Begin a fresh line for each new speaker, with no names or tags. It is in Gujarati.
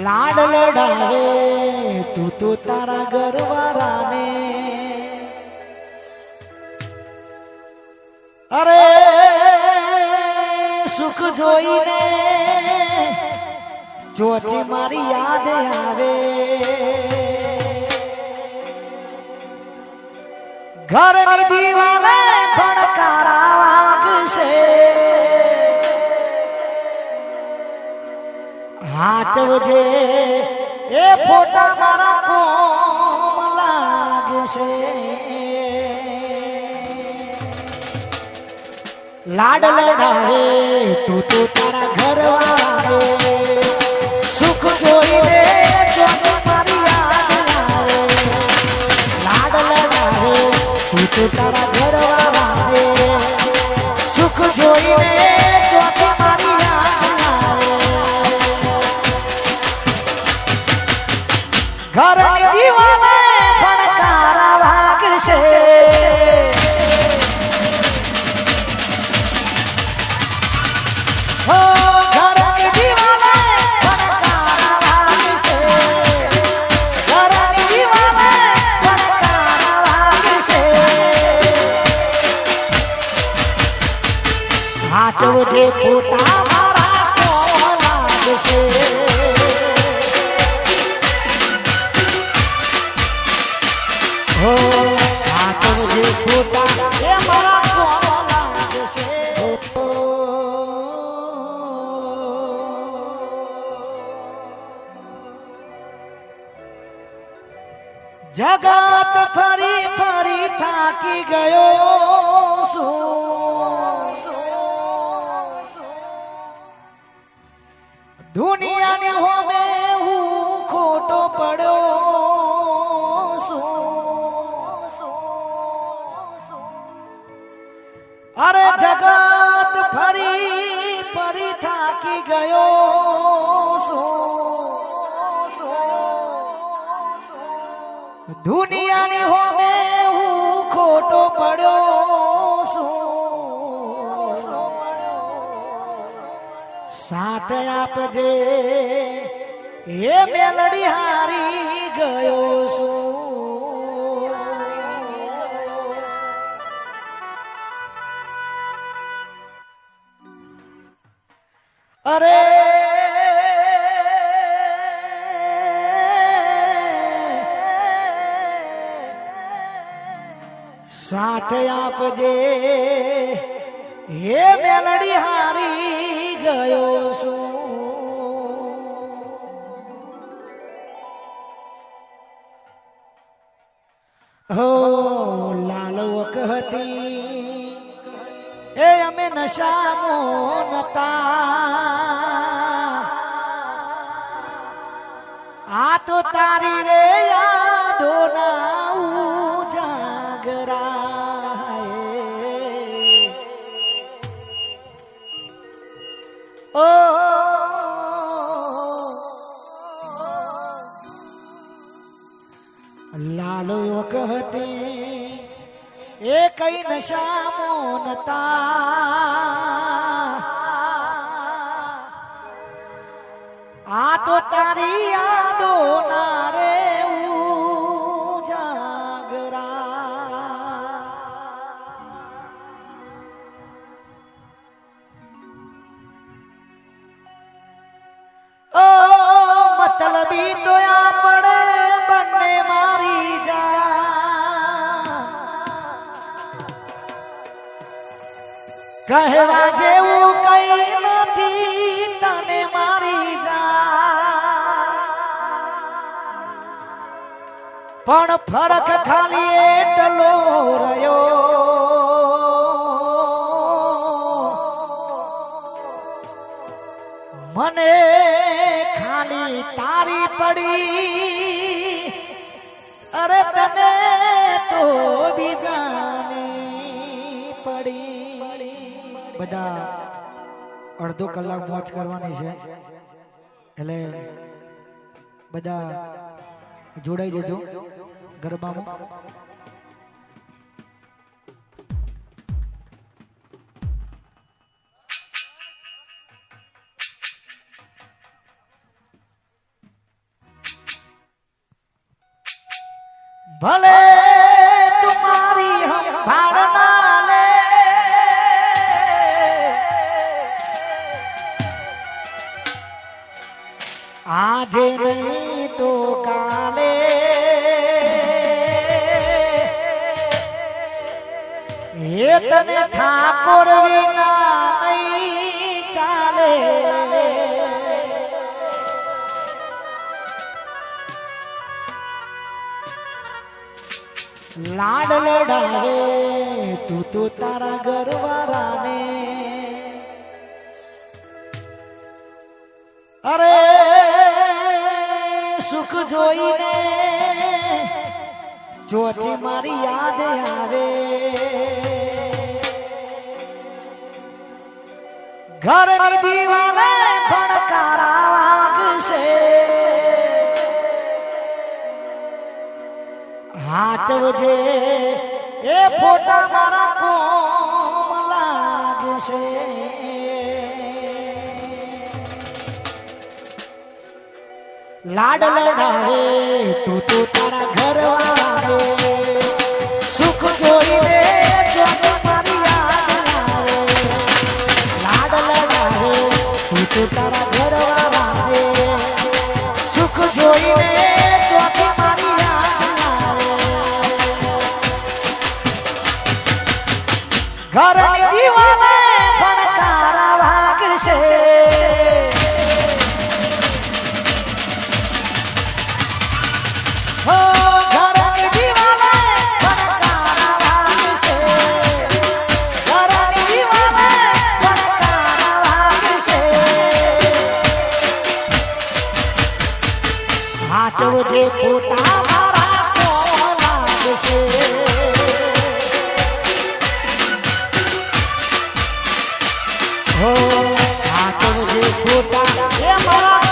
લાડ લડાવે તું તો તારા ઘરવાળાને અરે સુખ જોઈને ચોથી મારી યાદ આવે ઘરની દીવાને ભણકારા વાગશે હાચવજે એ ફોટા મારા કોમ લાગશે લાડ લડાવે તું તો તારા ઘરવાળાને સુખ જોઈને મારી યાદ આવે લાડ લડાવે તું તો તારા ઘરવાળાને સુખ જોઈને મારી યાદ આવે ઘર દીવાને ભણકારા વાગશે હાચવજે ફોટા મારા કોમ લાગશે હો હાચવજે ફોટા એ મારા કોમ લાગશે જગત ફરી ફરી થાકી ગયો દુનિયાને હોમે હું ખોટો પડ્યો અરે જગત ફરી ફરી થાકી ગયો દુનિયાને હોમે હું ખોટો પડ્યો સાથ આપજે એ મેલડી હારી ગયો છું અરે સાથ આપજે હે મેલડી હારી ગયો છું હો લાલ વખતી એ અમે નશામાં નતા આ તો તારી રે યાદો ના ઉજાગરાય ઓ લાલો કહતી એ કઈ નશામાં નતા આ તો તારી યાદો ના રે ઉજાગરા ઓ મતલબી તો આપણે બંને મારી જા કહેવા જેવું કઈ નથી તને મારી જા પણ ફરક ખાલી એટલો રહ્યો મને ખાલી તારી પડી અરે તને તો બીજાની પડી બધા અડધો કલાક મોજ કરવાની છે એટલે બધા જોડાઈ જજો ગરબામાં ભલે તુમારી હમ ભાડના લે આજે નહીં તો કાલે એ તને ઠાકોર વિના નહીં ચાલે લાડ લડાવે તું તો તારા ઘરવાળાને અરે સુખ જોઈને ચોથી મારી યાદ આવે ઘરની દીવાલે ભણકારા વાગશે હાચવજે એ ફોટા મારા કોમ લાગશે લાડ લડાવે તું તો તારા ઘરવાળે સુખ જોઈને જોને મારી યાદ આવે લાડ લડાવે તું તો તારા ઘરવાળે સુખ જોઈને જોને મારી યાદ આવે ઘરની દીવાને ભણકારા વાગશે હાચવજે ફોટા મારા કોમ લાગશે હો હાચવજે ફોટા એ મારા